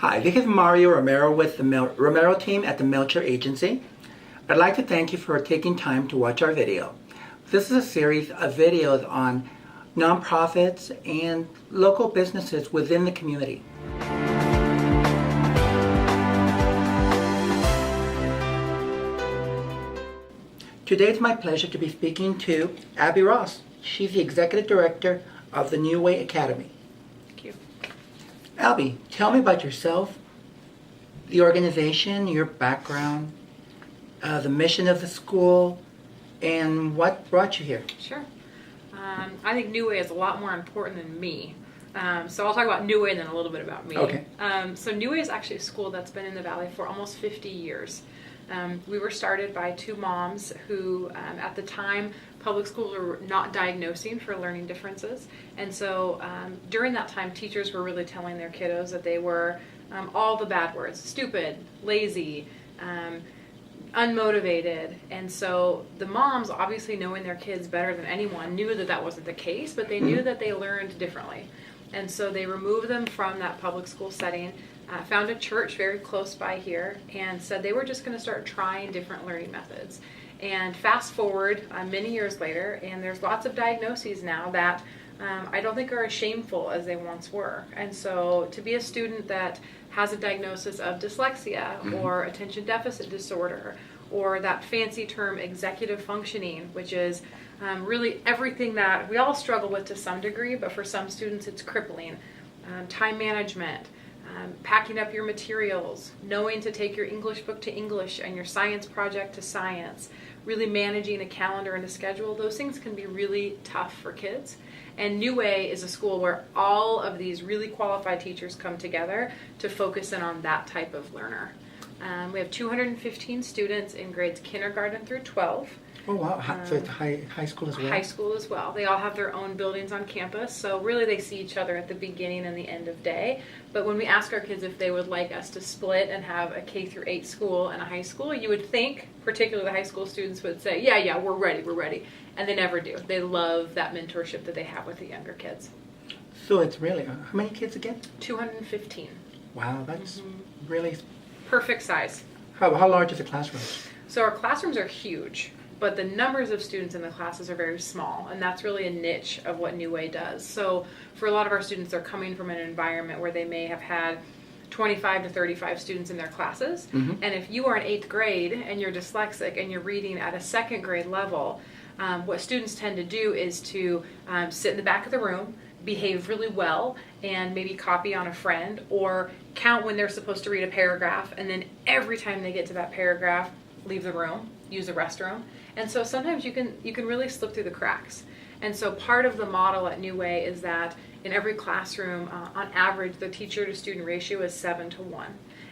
Hi, this is Mario Romero with the Romero team at the Melcher Agency. I'd like to thank you for taking time to watch our video. This is a series of videos on nonprofits and local businesses within the community. Today it's my pleasure to be speaking to Abby Ross. She's the Executive Director of the New Way Academy. Thank you. Abby, tell me about yourself, the organization, your background, the mission of the school, and what brought you here. Sure. I think New Way is a lot more important than me. So I'll talk about New Way and then a little bit about me. Okay. So New Way is actually a school that's been in the Valley for almost 50 years. We were started by two moms who, at the time, public schools were not diagnosing for learning differences. And so during that time, teachers were really telling their kiddos that they were all the bad words: stupid, lazy, unmotivated. And so the moms, obviously knowing their kids better than anyone, knew that that wasn't the case, but they knew that they learned differently. And so they removed them from that public school setting, found a church very close by here, and said they were just going to start trying different learning methods. And fast forward many years later, and there's lots of diagnoses now that I don't think are as shameful as they once were. And so to be a student that has a diagnosis of dyslexia or attention deficit disorder, or that fancy term executive functioning, which is really everything that we all struggle with to some degree, but for some students it's crippling. Time management, packing up your materials, knowing to take your English book to English and your science project to science, really managing a calendar and a schedule, those things can be really tough for kids. And New Way is a school where all of these really qualified teachers come together to focus in on that type of learner. We have 215 students in grades kindergarten through 12. Oh wow, so it's high school as well? High school as well. They all have their own buildings on campus, so really they see each other at the beginning and the end of day. But when we ask our kids if they would like us to split and have a K through 8 school and a high school, you would think, particularly the high school students would say, yeah, we're ready. And they never do. They love that mentorship that they have with the younger kids. So it's really, how many kids again? 215. Wow, that's really... Perfect size. How large is the classroom? So our classrooms are huge, but the numbers of students in the classes are very small, and that's really a niche of what New Way does. So for a lot of our students, they're coming from an environment where they may have had 25 to 35 students in their classes, and if you are in 8th grade and you're dyslexic and you're reading at a 2nd grade level, what students tend to do is to sit in the back of the room, behave really well, and maybe copy on a friend, or count when they're supposed to read a paragraph, and then every time they get to that paragraph, leave the room, use the restroom. And so sometimes you can really slip through the cracks. And so part of the model at New Way is that in every classroom, on average, the teacher to student ratio is 7-to-1.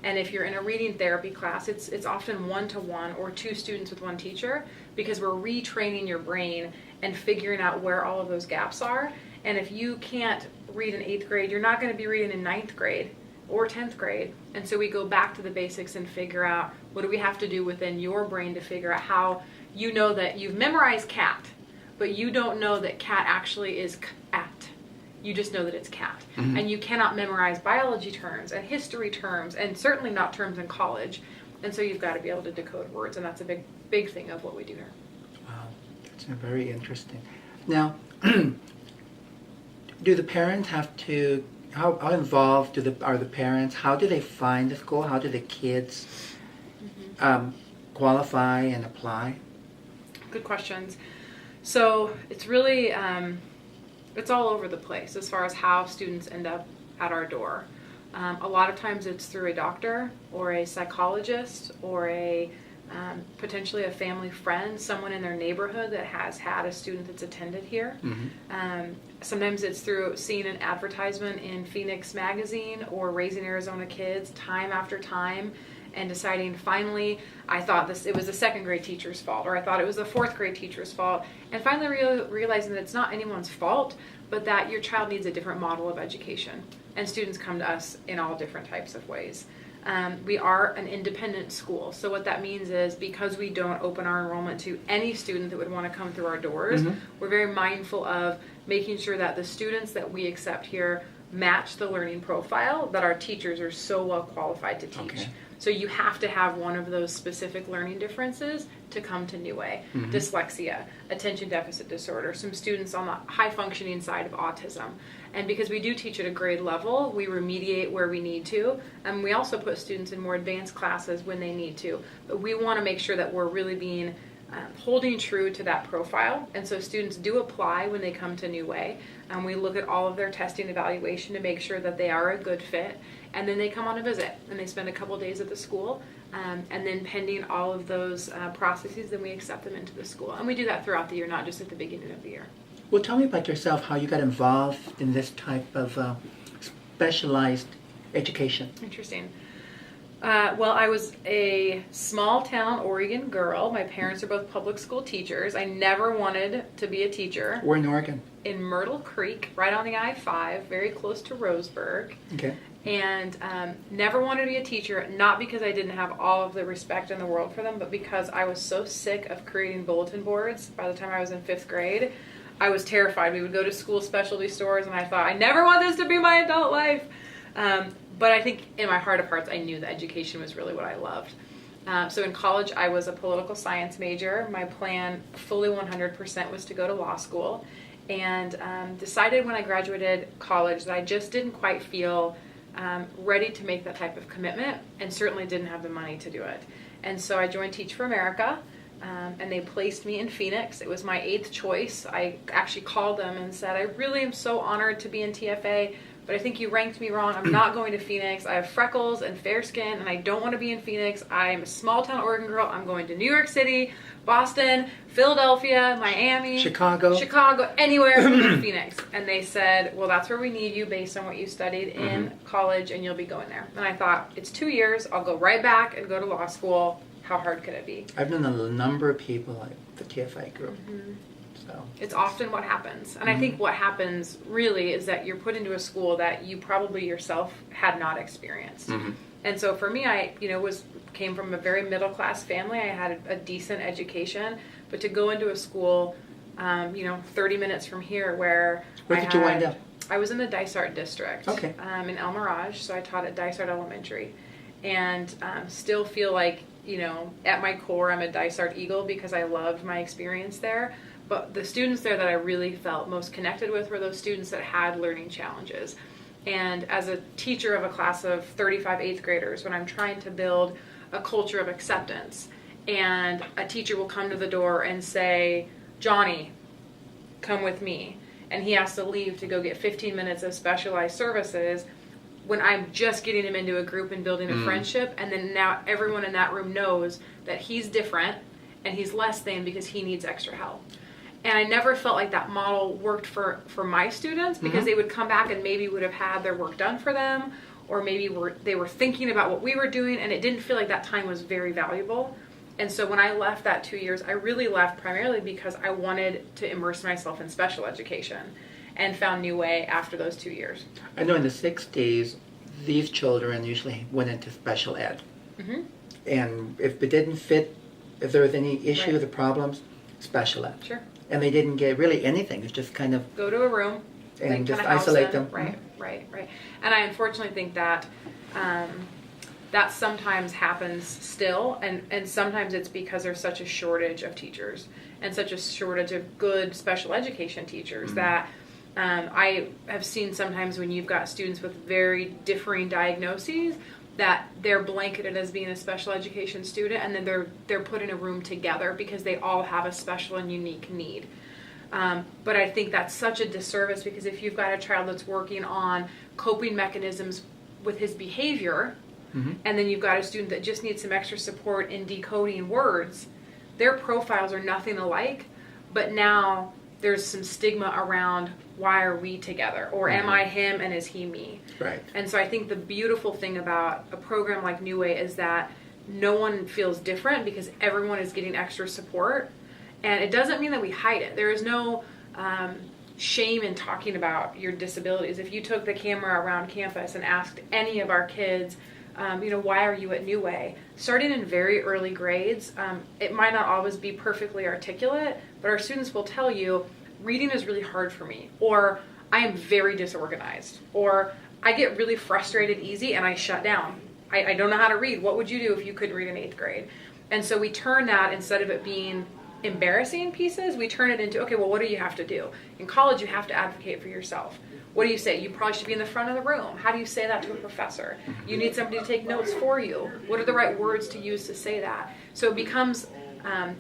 And if you're in a reading therapy class, it's often 1-to-1 or 2 students with 1 teacher, because we're retraining your brain and figuring out where all of those gaps are. And if you can't read in 8th grade, you're not going to be reading in 9th grade or 10th grade. And so we go back to the basics and figure out what do we have to do within your brain to figure out how you know that you've memorized cat, but you don't know that cat actually is cat. You just know that it's cat. And you cannot memorize biology terms and history terms, and certainly not terms in college. And so you've got to be able to decode words, and that's a big thing of what we do here. Wow, that's very interesting. Now, do the parents have to, how involved are the parents? How do they find the school? How do the kids qualify and apply? Good questions. So it's really, it's all over the place as far as how students end up at our door. A lot of times it's through a doctor or a psychologist or potentially a family friend, someone in their neighborhood that has had a student that's attended here. Sometimes it's through seeing an advertisement in Phoenix Magazine or Raising Arizona Kids time after time, and deciding finally, I thought it was a 2nd grade teacher's fault, or I thought it was a 4th grade teacher's fault, and finally realizing that it's not anyone's fault, but that your child needs a different model of education. And students come to us in all different types of ways. We are an independent school, so what that means is because we don't open our enrollment to any student that would want to come through our doors, we're very mindful of making sure that the students that we accept here match the learning profile that our teachers are so well qualified to teach. Okay. So you have to have one of those specific learning differences to come to New Way. Dyslexia, attention deficit disorder, some students on the high functioning side of autism. And because we do teach at a grade level, we remediate where we need to. And we also put students in more advanced classes when they need to. But we want to make sure that we're really being holding true to that profile. And so students do apply when they come to New Way. We look at all of their testing evaluation to make sure that they are a good fit. And then they come on a visit and they spend a couple days at the school. And then pending all of those processes, then we accept them into the school. And we do that throughout the year, not just at the beginning of the year. Well, tell me about yourself, how you got involved in this type of specialized education. Interesting. Well, I was a small town Oregon girl. My parents are both public school teachers. I never wanted to be a teacher. We're in Oregon. In Myrtle Creek, right on the I-5, very close to Roseburg. Okay. And never wanted to be a teacher, not because I didn't have all of the respect in the world for them, but because I was so sick of creating bulletin boards by the time I was in 5th grade. I was terrified. We would go to school specialty stores, and I thought, I never want this to be my adult life. But I think in my heart of hearts, I knew that education was really what I loved. So in college, I was a political science major. My plan, fully 100%, was to go to law school. And decided when I graduated college that I just didn't quite feel ready to make that type of commitment, and certainly didn't have the money to do it. And so I joined Teach for America, and they placed me in Phoenix. It was my 8th choice. I actually called them and said, I really am so honored to be in TFA, but I think you ranked me wrong. I'm not going to Phoenix. I have freckles and fair skin, and I don't want to be in Phoenix. I'm a small town Oregon girl. I'm going to New York City, Boston, Philadelphia, Miami, Chicago, anywhere but Phoenix. And they said, well, that's where we need you based on what you studied in college, and you'll be going there. And I thought, it's 2 years. I'll go right back and go to law school. How hard could it be? I've known a number of people like the TFI group. So it's often what happens. And I think what happens really is that you're put into a school that you probably yourself had not experienced. And so for me, I came from a very middle class family. I had a decent education, but to go into a school 30 minutes from here where did you wind up? I was in the Dysart district. Okay. In El Mirage, so I taught at Dysart Elementary. And still feel like, at my core, I'm a Dysart Eagle because I loved my experience there. But the students there that I really felt most connected with were those students that had learning challenges. And as a teacher of a class of 35 8th graders, when I'm trying to build a culture of acceptance, and a teacher will come to the door and say, Johnny, come with me. And he has to leave to go get 15 minutes of specialized services when I'm just getting him into a group and building a friendship. And then now everyone in that room knows that he's different and he's less than because he needs extra help. And I never felt like that model worked for my students because they would come back and maybe would have had their work done for them, or maybe they were thinking about what we were doing, and it didn't feel like that time was very valuable. And so when I left that 2 years, I really left primarily because I wanted to immerse myself in special education, and found New Way after those 2 years. I know in the 60s, these children usually went into special ed. And if it didn't fit, if there was any issue, the problems, special ed. Sure. And they didn't get really anything. It's just kind of go to a room and just isolate them. Right. And I unfortunately think that that sometimes happens still, and sometimes it's because there's such a shortage of teachers and such a shortage of good special education teachers that I have seen sometimes when you've got students with very differing diagnoses that they're blanketed as being a special education student, and then they're put in a room together because they all have a special and unique need. But I think that's such a disservice, because if you've got a child that's working on coping mechanisms with his behavior, and then you've got a student that just needs some extra support in decoding words, their profiles are nothing alike, but now there's some stigma around, why are we together? Or am I him and is he me? Right. And so I think the beautiful thing about a program like New Way is that no one feels different because everyone is getting extra support. And it doesn't mean that we hide it. There is no shame in talking about your disabilities. If you took the camera around campus and asked any of our kids, why are you at New Way? Starting in very early grades, it might not always be perfectly articulate, but our students will tell you, reading is really hard for me, or I am very disorganized, or I get really frustrated easy and I shut down. I don't know how to read. What would you do if you couldn't read in 8th grade? And so we turn that, instead of it being embarrassing pieces, we turn it into, okay, well, what do you have to do? In college, you have to advocate for yourself. What do you say? You probably should be in the front of the room. How do you say that to a professor? You need somebody to take notes for you. What are the right words to use to say that? So it becomes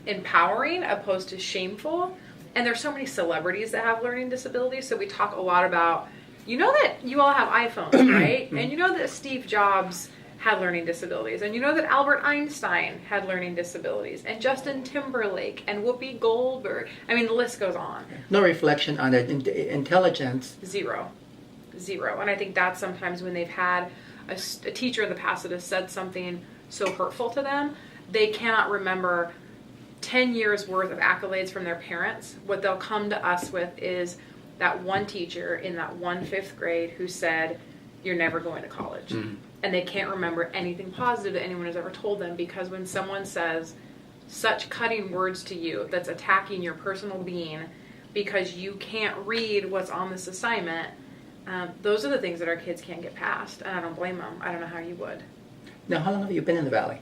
empowering opposed to shameful. And there's so many celebrities that have learning disabilities. So we talk a lot about, you know that you all have iPhones, right? And you know that Steve Jobs had learning disabilities. And you know that Albert Einstein had learning disabilities. And Justin Timberlake and Whoopi Goldberg. I mean, the list goes on. No reflection on their intelligence. Zero. And I think that's sometimes when they've had a teacher in the past that has said something so hurtful to them, they cannot remember 10 years worth of accolades from their parents. What they'll come to us with is that one teacher in that one 5th grade who said, you're never going to college. Mm-hmm. And they can't remember anything positive that anyone has ever told them, because when someone says such cutting words to you that's attacking your personal being because you can't read what's on this assignment, those are the things that our kids can't get past. And I don't blame them. I don't know how you would. Now, how long have you been in the Valley?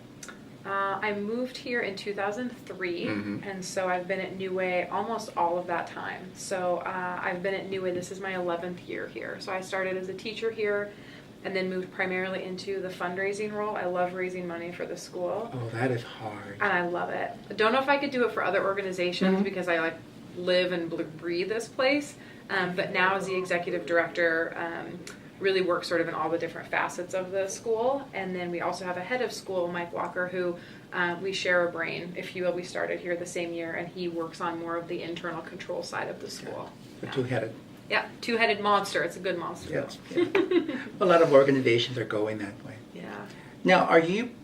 I moved here in 2003, and so I've been at New Way almost all of that time. So I've been at New Way, this is my 11th year here. So I started as a teacher here and then moved primarily into the fundraising role. I love raising money for the school. Oh, that is hard. And I love it. I don't know if I could do it for other organizations because I live and breathe this place. But now as the executive director, really work sort of in all the different facets of the school. And then we also have a head of school, Mike Walker, who we share a brain, if you will. We started here the same year, and he works on more of the internal control side of the school. Yeah. Two-headed. Yeah, two-headed monster. It's a good monster. Yes. Yeah. A lot of organizations are going that way. Yeah. Now, are you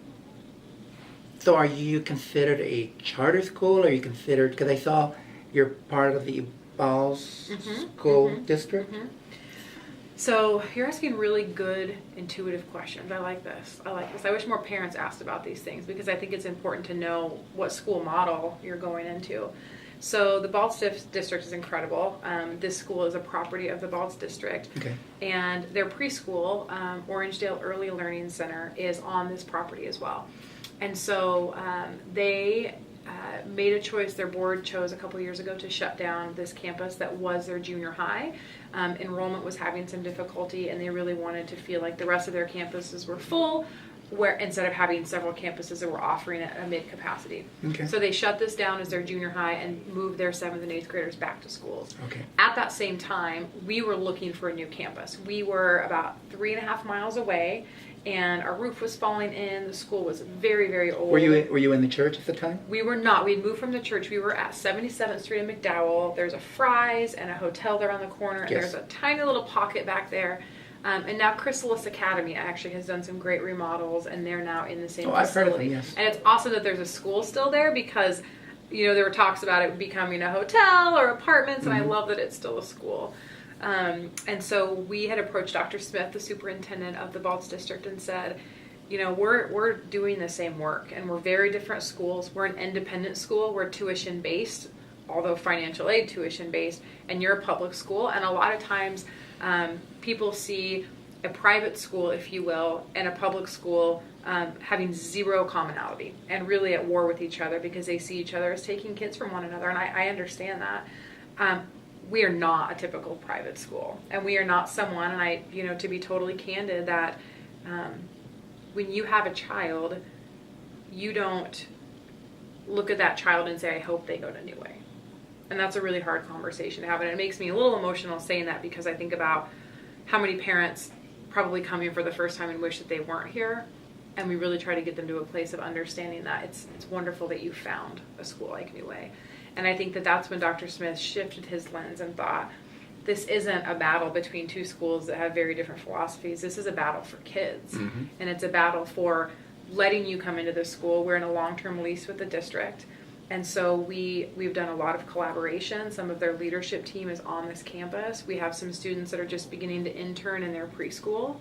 considered a charter school, or are you considered, because I saw you're part of the Balls School District? So you're asking really good, intuitive questions. I like this. I wish more parents asked about these things, because I think it's important to know what school model you're going into. So the Balls District is incredible. This school is a property of the Balls District. Okay. And their preschool, Orangedale Early Learning Center, is on this property as well. And so they made a choice. Their board chose a couple years ago to shut down this campus that was their junior high. Enrollment was having some difficulty, and they really wanted to feel like the rest of their campuses were full, where instead of having several campuses that were offering a mid-capacity. Okay. So they shut this down as their junior high and moved their 7th and 8th graders back to schools. Okay. At that same time, we were looking for a new campus. We were about 3.5 miles away, and our roof was falling in. The school was very, very old. Were you in the church at the time? We were not. We had moved from the church. We were at 77th Street in McDowell. There's a Fry's and a hotel there on the corner, and there's a tiny little pocket back there. And now Chrysalis Academy actually has done some great remodels, and they're now in the same facility. I've heard of them, yes. And it's awesome that there's a school still there, because there were talks about it becoming a hotel or apartments, and I love that it's still a school. And so we had approached Dr. Smith, the superintendent of the Balls District, and said, we're doing the same work, and we're very different schools. We're an independent school. We're tuition based, although financial aid tuition based, and you're a public school. And a lot of times people see a private school, if you will, and a public school having zero commonality and really at war with each other, because they see each other as taking kids from one another. And I understand that. We are not a typical private school, and we are not someone, and to be totally candid, that when you have a child, you don't look at that child and say, I hope they go to New Way. And that's a really hard conversation to have, and it makes me a little emotional saying that, because I think about how many parents probably come here for the first time and wish that they weren't here, and we really try to get them to a place of understanding that it's wonderful that you found a school like New Way. And I think that that's when Dr. Smith shifted his lens and thought, this isn't a battle between two schools that have very different philosophies. This is a battle for kids. And it's a battle for letting you come into this school. We're in a long-term lease with the district. And so we've done a lot of collaboration. Some of their leadership team is on this campus. We have some students that are just beginning to intern in their preschool.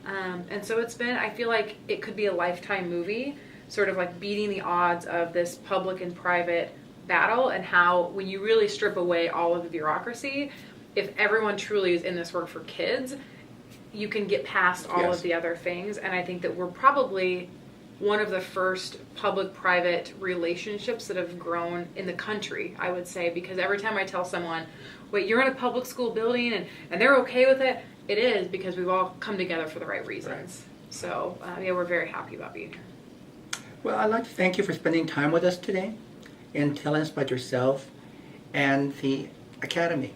And so I feel like it could be a lifetime movie, sort of like beating the odds of this public and private battle, and how when you really strip away all of the bureaucracy, if everyone truly is in this work for kids, you can get past all Yes. of the other things. And I think that we're probably one of the first public-private relationships that have grown in the country, I would say, because every time I tell someone, wait, you're in a public school building and they're okay with it, it is because we've all come together for the right reasons. Right. So, yeah, we're very happy about being here. Well, I'd like to thank you for spending time with us today and telling us about yourself and the Academy.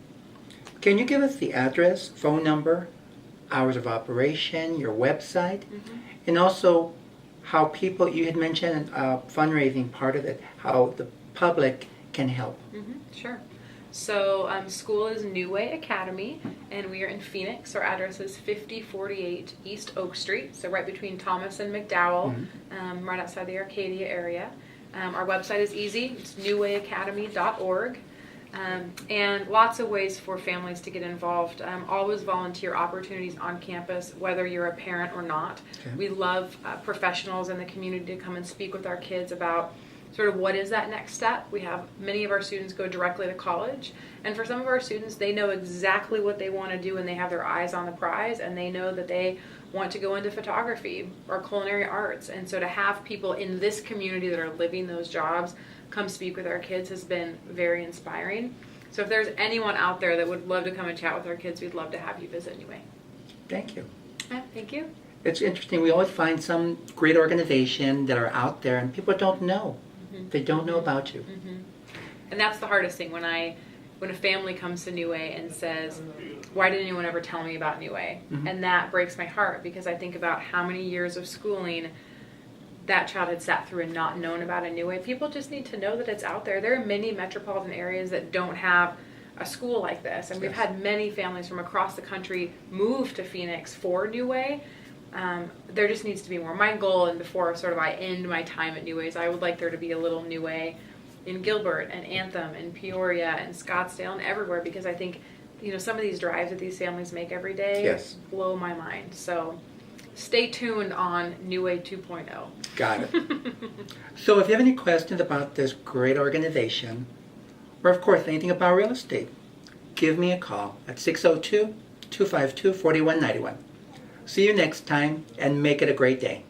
Can you give us the address, phone number, hours of operation, your website, and also how people, you had mentioned fundraising part of it, how the public can help? Sure. So school is New Way Academy, and we are in Phoenix. Our address is 5048 East Oak Street, so right between Thomas and McDowell, right outside the Arcadia area. Our website is easy. It's newwayacademy.org. And lots of ways for families to get involved. Always volunteer opportunities on campus, whether you're a parent or not. Okay. We love professionals in the community to come and speak with our kids about sort of what is that next step. We have many of our students go directly to college, and for some of our students, they know exactly what they want to do and they have their eyes on the prize, and they know that they want to go into photography or culinary arts. And so to have people in this community that are living those jobs come speak with our kids has been very inspiring. So if there's anyone out there that would love to come and chat with our kids, we'd love to have you visit anyway. Thank you. Yeah, thank you. It's interesting. We always find some great organization that are out there and people don't know. They don't know about you. And that's the hardest thing when a family comes to New Way and says, why didn't anyone ever tell me about New Way? And that breaks my heart, because I think about how many years of schooling that child had sat through and not known about a New Way. People just need to know that it's out there. There are many metropolitan areas that don't have a school like this, and we've Yes. had many families from across the country move to Phoenix for New Way. There just needs to be more. My goal, and before sort of I end my time at New Way, is I would like there to be a little New Way in Gilbert and Anthem and Peoria and Scottsdale and everywhere, because I think, you know, some of these drives that these families make every day Yes. blow my mind. So stay tuned on New Way 2.0. Got it. So if you have any questions about this great organization, or of course anything about real estate, give me a call at 602-252-4191. See you next time, and make it a great day.